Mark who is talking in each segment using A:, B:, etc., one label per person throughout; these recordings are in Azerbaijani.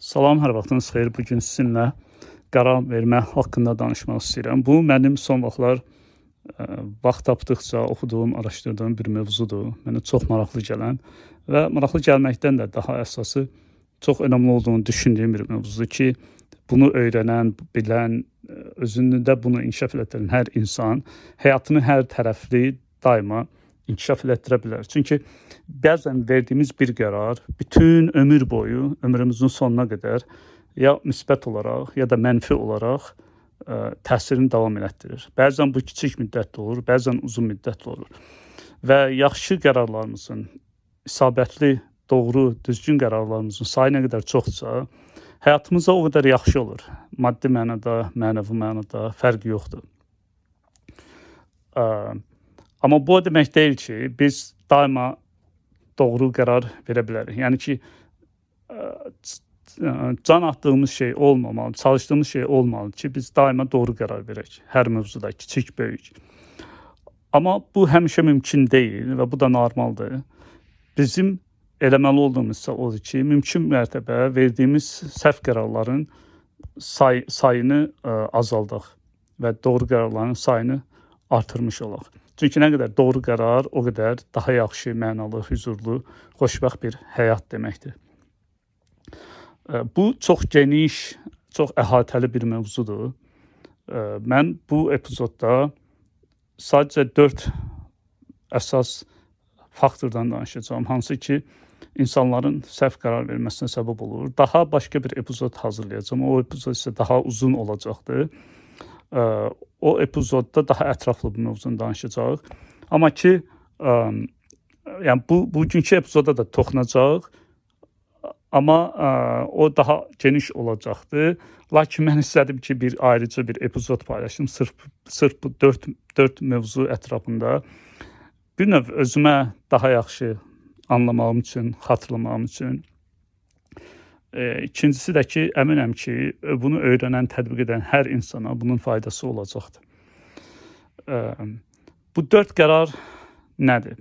A: Salam, hər vaxtınız xeyir. Bugün sizinlə qərar vermə haqqında danışmaq istəyirəm. Bu, mənim son vaxtlar vaxt tapdıqca oxuduğum, araşdırdığım bir mövzudur. Mənə çox maraqlı gələn və maraqlı gəlməkdən də daha əsası çox önəmli olduğunu düşündüyüm bir mövzudur ki, bunu öyrənən, bilən, özündə bunu inkişaf etdirən hər insan həyatını hər tərəfli daima inkişaf etdirə bilər. Çünki bəzən verdiyimiz bir qərar bütün ömür boyu, ömrümüzün sonuna qədər ya müsbət olaraq, ya da mənfi olaraq təsirini davam elətdirir. Bəzən bu kiçik müddətli olur, bəzən uzun müddətli olur. Və yaxşı qərarlarımızın, isabətli, doğru, düzgün qərarlarımızın sayı nə qədər çoxsa, həyatımızda o qədər yaxşı olur. Maddi mənada, mənəvi mənada fərq yoxdur. Amma bu o demək deyil ki, biz daima doğru qərar verə bilərik. Yəni ki, can atdığımız şey olmamalı, çalışdığımız şey olmalı ki, biz daima doğru qərar verək. Hər mövzuda, kiçik, böyük. Amma bu həmişə mümkün deyil və bu da normaldır. Bizim eləməli olduğumuz isə odur ki, mümkün mərtəbə verdiyimiz səhv qərarların sayını azaldaq və doğru qərarların sayını artırmış olaq. Çünki nə qədər doğru qərar, o qədər daha yaxşı, mənalı, huzurlu, xoşbəxt bir həyat deməkdir. Bu çox geniş, çox əhatəli bir mövzudur. Mən bu epizodda sadəcə 4 əsas faktordan danışacağım, hansı ki, insanların səhv qərar verməsinə səbəb olur. Daha başqa bir epizod hazırlayacağım. O epizod isə daha uzun olacaqdır. O epizodda daha ətraflı bir mövzunu danışacağıq. Amma ki, yəni bugünkü epizoda da toxunacaq, amma o daha geniş olacaqdır. Lakin mən istədim ki, ayrıca bir epizod paylaşım, sırf bu 4 mövzu ətrafında. Bir növ özümə daha yaxşı anlamağım üçün, xatırlamağım üçün. İkincisi də ki, əminəm ki, bunu öyrənən, tətbiq edən hər insana bunun faydası olacaqdır. Bu 4 qərar nədir?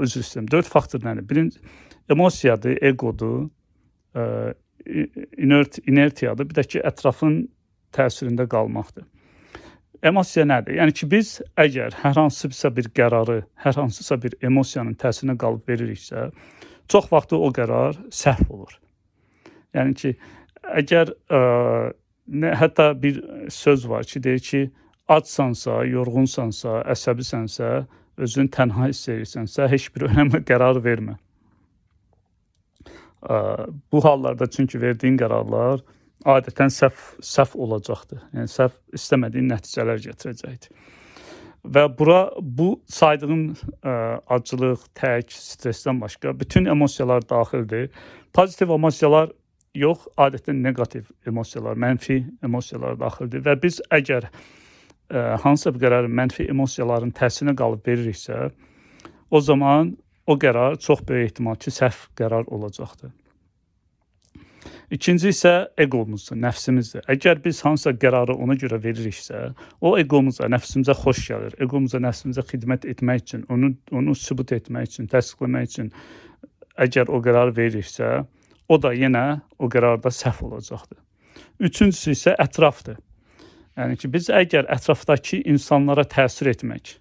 A: Üzr istəyirəm, 4 faktor nədir? Birinci, emosiyadır, egodur, inertiyadır, bir də ki, ətrafın təsirində qalmaqdır. Emosiya nədir? Yəni ki, biz əgər hər hansısa bir qərarı, hər hansısa bir emosiyanın təsirinə qalıb veririksə, çox vaxtı o qərar səhv olur. Yəni ki, əgər hətta bir söz var ki, deyir ki, acsansa, yorğunsansa, əsəbisənsə, özünü tənha hiss edirsənsə, heç bir önəmli qərar vermə. Bu hallarda çünki verdiyin qərarlar adətən səhv olacaqdır. Yəni, səhv istəmədiyin nəticələr gətirəcəkdir. Və bu saydığım acılıq, tək, stressdən başqa bütün emosiyalar daxildir. Pozitiv emosiyalar yox, adətən negativ emosiyalar, mənfi emosiyalar daxildir. Və biz əgər hansısa bir qərarın mənfi emosiyaların təsirinə qalıb veririksə, o zaman o qərar çox böyük ehtimal ki, səhv qərar olacaqdır. İkinci isə egomuzdur, nəfsimizdir. Əgər biz hansısa qərarı ona görə veririksə, o egomuza, nəfsimizə xoş gəlir. Egomuza, nəfsimizə xidmət etmək üçün, onu sübut etmək üçün, təsdiqləmək üçün əgər o qərarı veririksə, o da yenə o qərarda səhv olacaqdır. Üçüncüsü isə ətrafdır. Yəni ki, biz əgər ətrafdakı insanlara təsir etmək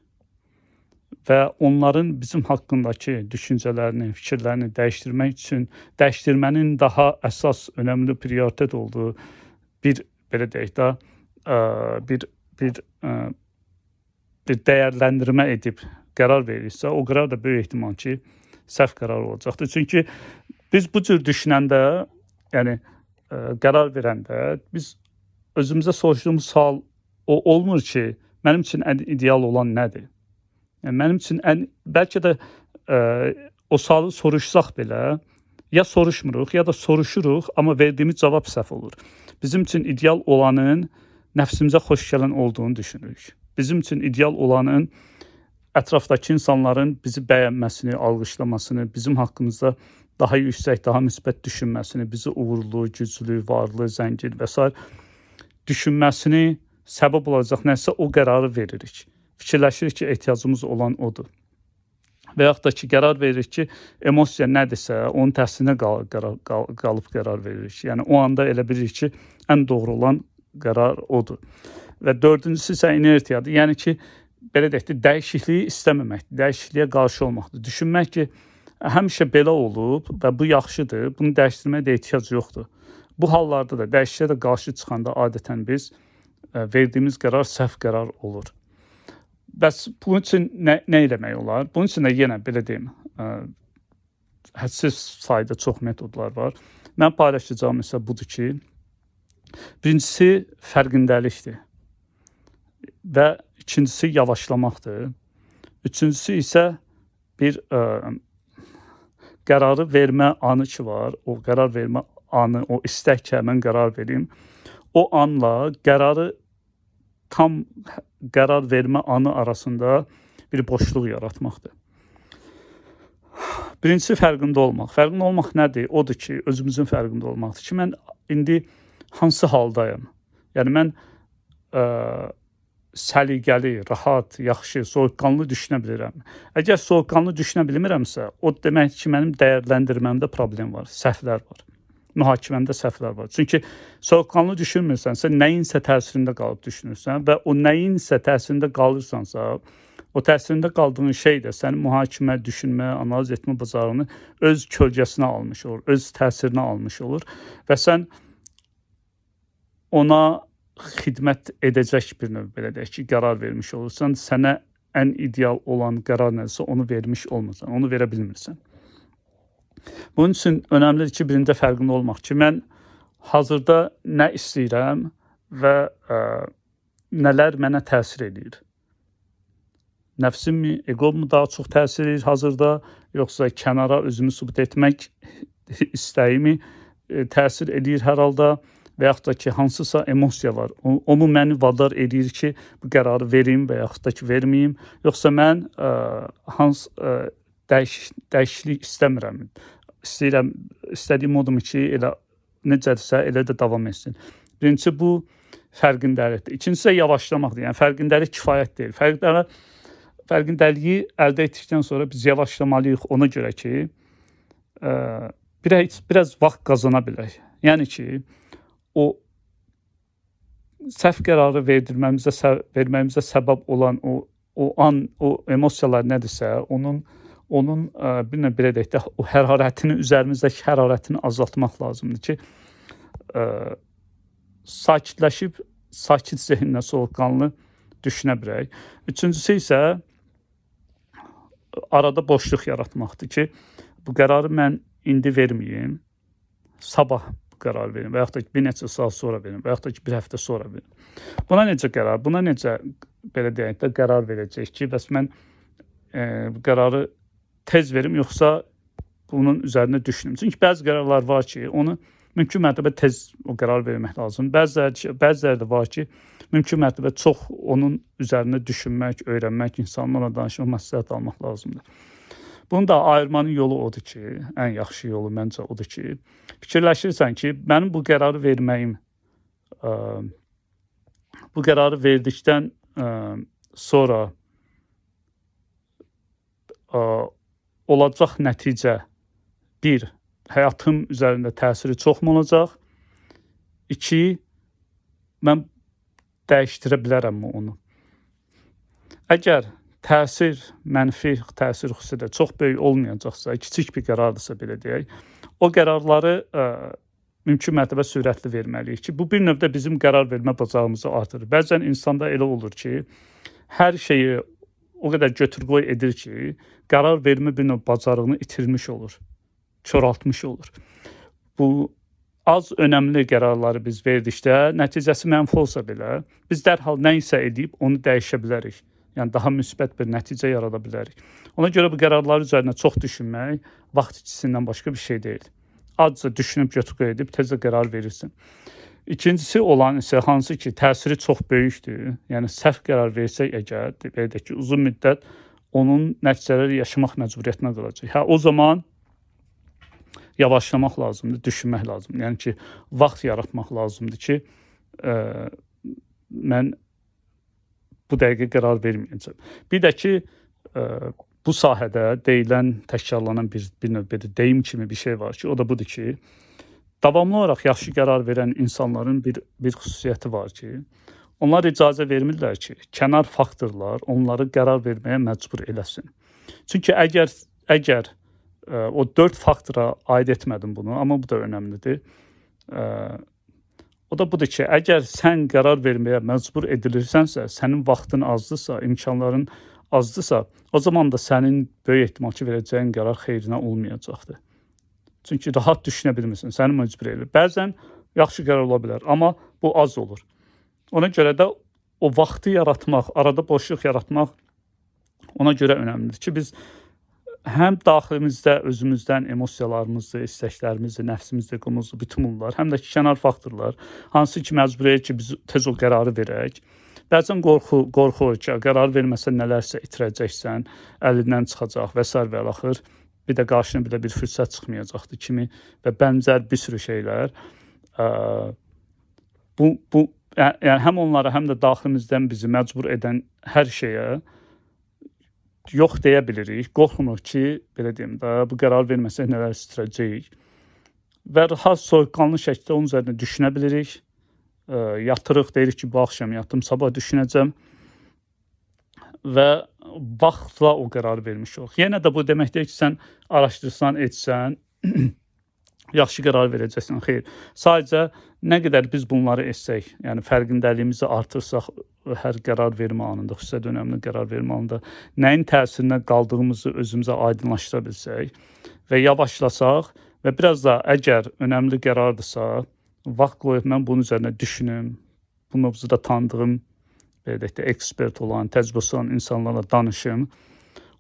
A: və onların bizim haqqındakı düşüncələrini, fikirlərini dəyişdirmək üçün dəyişdirmənin daha əsas, önəmli, prioritet olduğu belə deyək də, bir dəyərləndirmə edib qərar verirsə, o qərar da böyük ehtimal ki, səhv qərar olacaqdır. Çünki biz bu cür düşünəndə, yəni qərar verəndə, biz özümüzə soruşduğumuz sual o olmur ki, mənim üçün ən ideal olan nədir? Yəni, mənim üçün bəlkə də o sualı soruşsaq belə, ya soruşmuruq, ya da soruşuruq, amma verdiyimiz cavab səhv olur. Bizim üçün ideal olanın nəfsimizə xoş gələn olduğunu düşünürük. Bizim üçün ideal olanın ətrafdakı insanların bizi bəyənməsini, alqışlamasını, bizim haqqımızda daha yüksək, daha müsbət düşünməsini, bizi uğurlu, güclü, varlı, zəngin və s. düşünməsini səbəb olacaq nəsə o qərarı veririk. Fikirləşirik ki, ehtiyacımız olan odur. Və yaxud da ki, qərar veririk ki, emosiya nədirsə, onun təsirinə qalıb qərar veririk. Yəni o anda elə bilirik ki, ən doğru olan qərar odur. Və dördüncüsü isə inertiyadır. Yəni ki, belə deyək ki, dəyişikliyi istəməməkdir, dəyişikliyə qarşı olmaqdır. Düşünmək ki, həmişə belə olub və bu yaxşıdır, bunu dəyişdirməyə də ehtiyac yoxdur. Bu hallarda da dəyişikliyə də qarşı çıxanda adətən biz verdiyimiz qərar səhv qərar olur. Bəs bunun üçün nə eləmək olar? Bunun üçün də yenə belə deyim, hədsiz sayda çox metodlar var. Mən paylaşacağım isə budur ki, birincisi fərqindəlikdir və ikincisi yavaşlamaqdır. Üçüncüsü isə bir qərarı vermə anı ki var, o qərar vermə anı, o istək ki, mən qərar verim, o anla tam qərar vermə anı arasında bir boşluq yaratmaqdır. Birincisi fərqində olmaq. Fərqində olmaq nədir? Odur ki, özümüzün fərqində olmaqdır ki, mən indi hansı haldayım? Yəni mən səliqəli, rahat, yaxşı, soyuqqanlı düşünə bilirəm. Əgər soyuqqanlı düşünə bilmirəmsə, o demək ki, mənim dəyərləndirməmdə problem var, səhvlər var. Mühakiməmdə səhvlər var. Çünki soyuqqanlı düşünmürsənsə, nəyinsə təsirində qalıb düşünürsən və o nəyinsə təsirində qalırsansa, o təsirində qaldığın şey də sənin mühakimə, düşünmə, analiz etmə bacarığını öz kölgəsinə almış olur, öz təsirinə almış olur və sən ona xidmət edəcək bir növ, belə deyək ki, qərar vermiş olursan, sənə ən ideal olan qərar nədirsə onu vermiş olmursan, onu verə bilmirsən. Bunun üçün önəmlidir ki, birində fərqində olmaq ki, mən hazırda nə istəyirəm və nələr mənə təsir edir. Nəfsimmi, eqommu daha çox təsir edir hazırda, yoxsa kənara özümü sübut etmək istəyimi təsir edir hər halda və yaxud da ki, hansısa emosiya var. O mu məni vadar edir ki, bu qərarı verim və yaxud da ki, verməyim, yoxsa mən dəyişiklik istəmirəm. İstədiyim odur ki, elə necədirsə, elə də davam etsin. Birincisi, bu fərqindəlikdir. İkincisi, yavaşlamaqdır. Yəni, fərqindəlik kifayət deyil. Fərqindəliyi əldə etdikdən sonra biz yavaşlamalıyıq ona görə ki, biraz vaxt qazana bilək. Yəni ki, o səhv qərarı verməyimizə səbəb olan o emosiyalar nədirsə, onun bir növ belə deyək də, o hərarətini, üzərimizdəki hərarətini azaltmaq lazımdır ki, sakitləşib, sakit zehinlə soğuqqanlı düşünə bilək. Üçüncüsü isə arada boşluq yaratmaqdır ki, bu qərarı mən indi verməyim, sabah bu qərar verim və yaxud da ki, bir neçə saat sonra verim və yaxud da ki, bir həftə sonra verim. Buna necə belə deyək də, qərar verəcək ki, bəs mən bu qərarı tez verim, yoxsa bunun üzərində düşünüm. Çünki bəzi qərarlar var ki, onu mümkün mərtəbə tez o qərar vermək lazım. Bəziləri də var ki, mümkün mərtəbə çox onun üzərində düşünmək, öyrənmək, insanlarla danışmaq, məsləhət almaq lazımdır. Bunu da ayırmanın yolu odur ki, ən yaxşı yolu məncə odur ki, fikirləşirsən ki, mənim bu qərarı verməyim, bu qərarı verdikdən sonra olacaq nəticə, bir, həyatım üzərində təsiri çoxmu olacaq? 2, mən dəyişdirə bilərəmmi onu? Əgər təsir, mənfi təsir xüsusilə çox böyük olmayacaqsa, kiçik bir qərardırsa belə deyək, o qərarları mümkün mərtəbə sürətli verməliyik ki, bu bir növdə bizim qərar vermə bacarığımızı artırır. Bəzən insanda elə olur ki, hər şeyi o qədər götür-qoy edir ki, qərar vermə bir növ bacarığını itirmiş olur, köraltmış olur. Bu az önəmli qərarları biz verdikdə, nəticəsi mənfi olsa belə, biz dərhal nə isə edib onu dəyişə bilərik. Yəni, daha müsbət bir nəticə yarada bilərik. Ona görə bu qərarlar üzərində çox düşünmək vaxt itkisindən başqa bir şey deyil. Azca düşünüb götür-qoy edib tezə qərar verirsin. İkincisi olan isə hansı ki, təsiri çox böyükdür. Yəni, səhv qərar versək əgər, deyək ki, uzun müddət onun nəticələri yaşamaq məcburiyyətinə qalacaq. O zaman yavaşlamaq lazımdır, düşünmək lazımdır. Yəni ki, vaxt yaratmaq lazımdır ki, mən bu dəqiqə qərar verməyəcəm. Bir də ki, bu sahədə deyilən, təkrarlanan bir növ belə deyim kimi bir şey var ki, o da budur ki, davamlı olaraq yaxşı qərar verən insanların bir xüsusiyyəti var ki, onlar icazə vermirlər ki, kənar faktorlar onları qərar verməyə məcbur eləsin. Çünki əgər o 4 faktora aid etmədim bunu, amma bu da önəmlidir. O da budur ki, əgər sən qərar verməyə məcbur edilirsənsə, sənin vaxtın azdırsa, imkanların azdırsa, o zaman da sənin böyük ehtimal ki, verəcəyin qərar xeyrinə olmayacaqdır. Çünki rahat düşünə bilmirsən, səni məcbur edir. Bəzən yaxşı qərar ola bilər, amma bu az olur. Ona görə də o vaxtı yaratmaq, arada boşluq yaratmaq ona görə önəmlidir ki, biz həm daxilimizdə özümüzdən emosiyalarımızı, istəklərimizi, nəfsimizdə qımızı, bütün bunlar, həm də ki, kənar faktorlar, hansı ki, məcbur edir ki, biz tez o qərarı verək. Bəzən qorxu ki, qərar verməsən nələrsə itirəcəksən, əlindən çıxacaq və s. və axır. Bir də qarşına bir fürsət çıxmayacaqdır kimi və bənzər bir sürü şeylər. Yəni həm onlara, həm də daxilimizdən bizi məcbur edən hər şeyə yox deyə bilirik. Qorxmuruq ki, belə deyim də, bu qərar verməsək nələr itirəcəyik. Və rahat, soyuqqanlı şəkildə onun üzərində düşünə bilirik. Yatırıq, deyirik ki, bu axşam yatdım, sabah düşünəcəm və vaxtla o qərar vermiş oluq. Yenə də bu demək deyil ki, sən araşdırsan, etsən, yaxşı qərar verəcəksən. Xeyr, sadəcə nə qədər biz bunları etsək, yəni fərqindəliyimizi artırsaq hər qərar vermə anında, xüsusilə önəmli qərar vermə anında nəyin təsirinə qaldığımızı özümüzə aydınlaşdıra bilsək və yavaşlasaq və biraz da əgər önəmli qərardırsa, vaxt qoyub mən bunun üzərində düşünüm, bu mövzuda tanıdığım ekspert olan, təcrübəsi olan insanlarla danışım.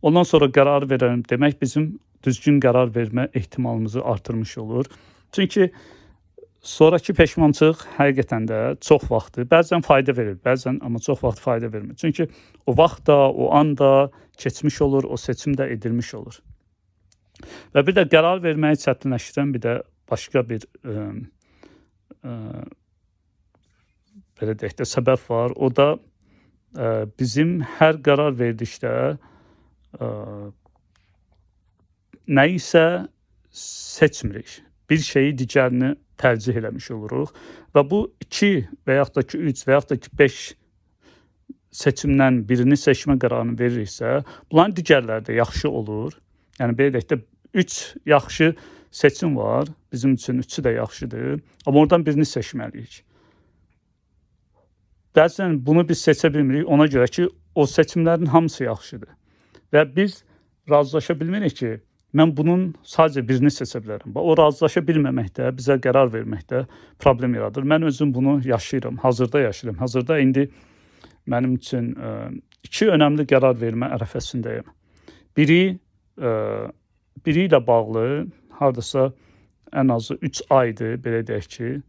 A: Ondan sonra qərar verərəm. Demək bizim düzgün qərar vermə ehtimalımızı artırmış olur. Çünki sonrakı peşmançılıq həqiqətən də çox vaxtı, bəzən fayda verir, bəzən amma çox vaxt fayda vermir. Çünki o vaxt da, o anda keçmiş olur, o seçim də edilmiş olur. Və bir də qərar verməyi çətinləşdirən bir də başqa bir belə deyək də səbəb var. O da bizim hər qərar verdikdə nə isə seçmirik. Bir şeyi digərini tərcih eləmiş oluruq və bu 2 və yaxud da ki 3 və yaxud da ki 5 seçimdən birini seçmə qərarını veririksə, bunların digərləri də yaxşı olur. Yəni belə deyək də 3 yaxşı seçim var. Bizim üçün 3-ü də yaxşıdır. Amma oradan birini seçməliyik. Bəzən bunu biz seçə bilmirik, ona görə ki, o seçimlərin hamısı yaxşıdır. Və biz razılaşa bilmirik ki, mən bunun sadəcə birini seçə bilərəm. O razılaşa bilməməkdə, bizə qərar verməkdə problem yaradır. Mən özüm bunu yaşayıram, hazırda yaşayıram. Hazırda indi mənim üçün 2 önəmli qərar vermə ərəfəsindəyim. Biri ilə bağlı hardasa ən azı 3 aydır, belə deyək ki,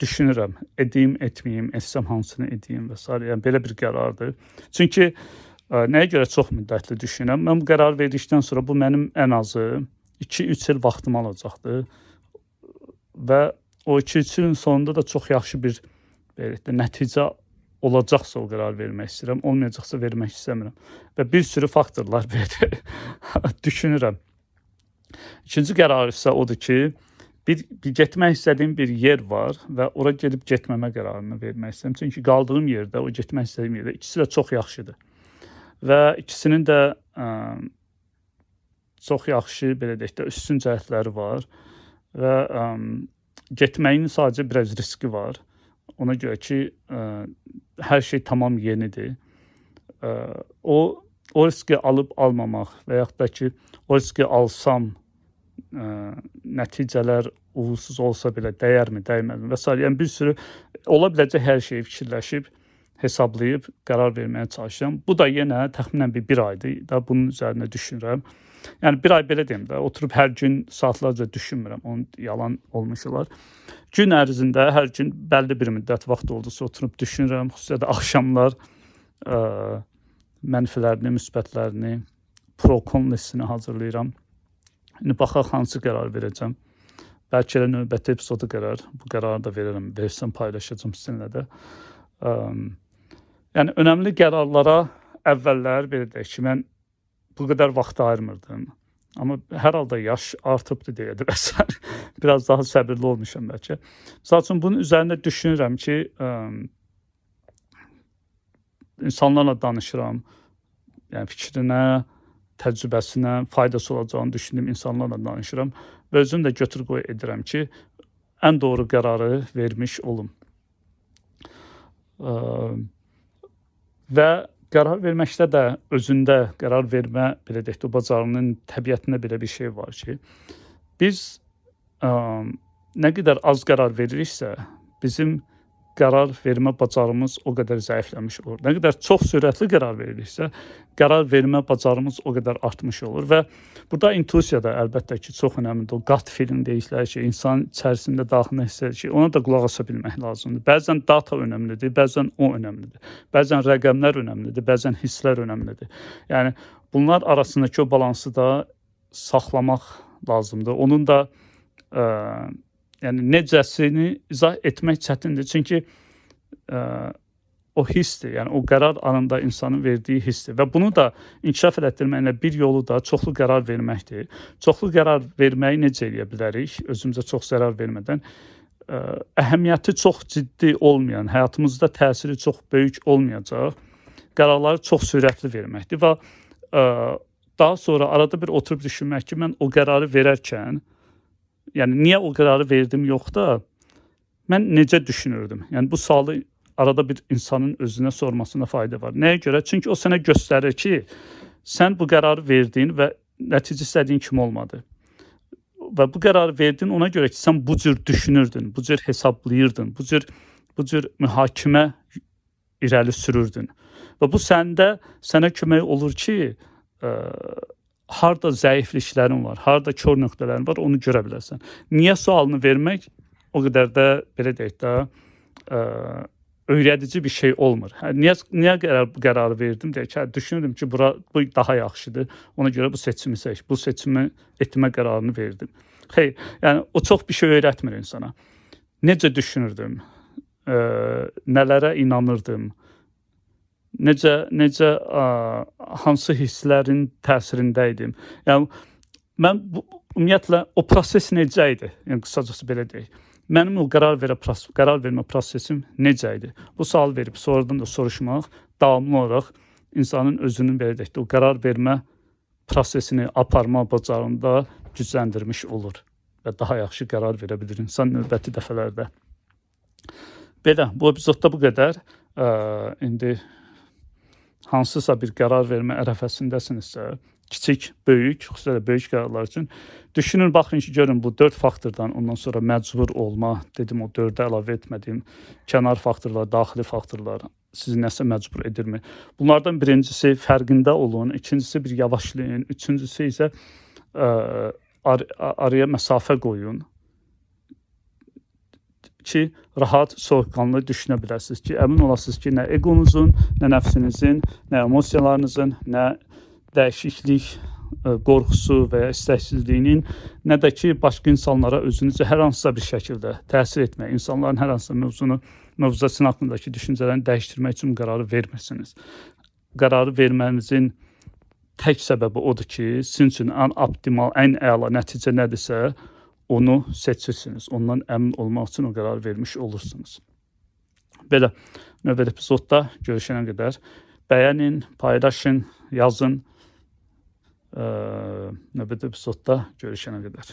A: düşünürəm, edeyim, etməyim, etsəm hansını edeyim və s. Yəni belə bir qərardır. Çünki nəyə görə çox müddətli düşünürəm? Mən bu qərar verdikdən sonra bu mənim ən azı 2-3 il vaxtım alacaqdır. Və o 2-3 ilin sonunda da çox yaxşı bir nəticə olacaqsa o qərar vermək istəyirəm, olmayacaqsa vermək istəmirəm. Və bir sürü faktorlar düşünürəm. İkinci qərar isə odur ki, bir getmək istədiyim bir yer var və ora gedib getməmə qərarını vermək istəyirəm. Çünki qaldığım yerdə, o getmək istədiyim yerdə ikisi də çox yaxşıdır. Və ikisinin də çox yaxşı, belə deyək də, üstün cəhətləri var və getməyin sadəcə biraz riski var. Ona görə ki, hər şey tamam yenidir. O riski alıb almamaq və yaxud da ki, o riski alsam nəticələr uğursuz olsa belə dəyərmi, dəyməmi və s. Yəni bir sürü ola biləcək hər şeyi fikirləşib, hesablayıb qərar verməyə çalışıram. Bu da yenə təxminən bir aydır da bunun üzərində düşünürəm. Yəni bir ay belə deyim də, oturub hər gün saatlarca düşünmürəm, onun yalan olmuş olar. Gün ərzində hər gün bəlli bir müddət vaxt oldusa oturub düşünürəm, xüsusilə də axşamlar mənfilərini, müsbətlərini, pro-kon listini hazırlayıram. İndi baxaq hansı qərar verəcəm. Bəlkə də növbəti epizoda qərar, bu qərarı da verərəm, versəm paylaşacağım sizinlə də. Yəni önəmli qərarlara əvvəllər belə deyək ki, mən bu qədər vaxt ayırmırdım. Amma hər halda yaş artıbdı deyə də bəs biraz daha səbirli olmuşam bəlkə. Məsəl üçün bunun üzərində düşünürəm ki, insanlarla danışıram. Yəni fikrinə, təcrübəsinə faydası olacağını düşündüyüm insanlarla danışıram və özüm də götür-qoy edirəm ki, ən doğru qərarı vermiş olum. Və qərar verməkdə də özündə qərar vermə, belə deyək də, bacarığının təbiətində belə bir şey var ki, biz nə qədər az qərar veririksə, bizim qərar vermə bacarığımız o qədər zəifləmiş olur. Nə qədər çox sürətli qərar veririksə, qərar vermə bacarığımız o qədər artmış olur və burada intuisiya da əlbəttə ki, çox önəmlidir. O gut feeling deyirlər ki, insan içərisində daxilində hiss edir ki, ona da qulaq asa bilmək lazımdır. Bəzən data önəmlidir, bəzən o önəmlidir. Bəzən rəqəmlər önəmlidir, bəzən hisslər önəmlidir. Yəni bunlar arasındakı o balansı da saxlamaq lazımdır. Onun da yəni necəsini izah etmək çətindir. Çünki o hissdir, yəni o qərar anında insanın verdiyi hissdir və bunu da inkişaf elətdirməklə bir yolu da çoxlu qərar verməkdir. Çoxlu qərar verməyi necə edə bilərik? Özümüzə çox zərər vermədən, əhəmiyyəti çox ciddi olmayan, həyatımızda təsiri çox böyük olmayacaq qərarları çox sürətli verməkdir və daha sonra arada bir oturub düşünmək ki, mən o qərarı verərkən, yəni niyə o qərarı verdim yox da, mən necə düşünürdüm? Yəni bu sualı arada bir insanın özünə sormasına fayda var. Nəyə görə? Çünki o sənə göstərir ki, sən bu qərarı verdin və nəticə istədiyin kimi olmadı. Və bu qərarı verdin ona görə ki, sən bu cür düşünürdün, bu cür hesablayırdın, bu cür mühakimə irəli sürürdün. Və bu sənə kömək olur ki, harda zəifliklərin var, harda kör nöqtələrin var, onu görə bilərsən. Niyə sualını vermək o qədər də, belə deyək də, öyrədici bir şey olmur. Niyə qərarı verdim deyək ki, düşünürdüm ki, bu daha yaxşıdır, ona görə bu seçimi etmə qərarını verdim. Xeyr, yəni o çox bir şey öyrətmir insana. Necə düşünürdüm, nələrə inanırdım, necə hansı hisslərin təsirində idim. Yəni mən ümumiyyətlə o proses necə idi? Yəni qısacası belə deyək. Mənim o qərar vermə prosesim necə idi? Bu sual verib sonradan da soruşmaq davamlı olaraq insanın özünün, belə deyək də, o qərar vermə prosesini aparma bacarığında gücləndirmiş olur və daha yaxşı qərar verə bilir insan növbəti dəfələrdə. Belə, bu epizodda bu qədər. İndi hansısa bir qərar vermə ərəfəsindəsinizsə, kiçik, böyük, xüsusilə böyük qərarlar üçün düşünün, baxın ki, görün bu 4 faktordan ondan sonra məcbur olma, dedim o 4-ə əlavə etmədiyim kənar faktorlar, daxili faktorlar sizi nəsə məcbur edirmi? Bunlardan birincisi fərqində olun, ikincisi bir yavaşlayın, üçüncüsü isə araya məsafə qoyun ki, rahat, soyuqqanlı düşünə biləsiniz ki, əmin olasınız ki, nə egonuzun, nə nəfsinizin, nə emosiyalarınızın, nə dəyişiklik qorxusu və ya istəksizliyinin, nə də ki, başqa insanlara özünüzü hər hansısa bir şəkildə təsir etmək, insanların hər hansısa mövzusun haqqındakı düşüncələrini dəyişdirmək üçün qərarı vermirsiniz. Qərarı vermənizin tək səbəbi odur ki, sizin üçün ən optimal, ən əla nəticə nədirsə, onu seçirsiniz. Ondan əmin olmaq üçün o qərar vermiş olursunuz. Belə, növbəti epizodda görüşənə qədər bəyənin, paylaşın, yazın. Növbəti epizodda görüşənə qədər.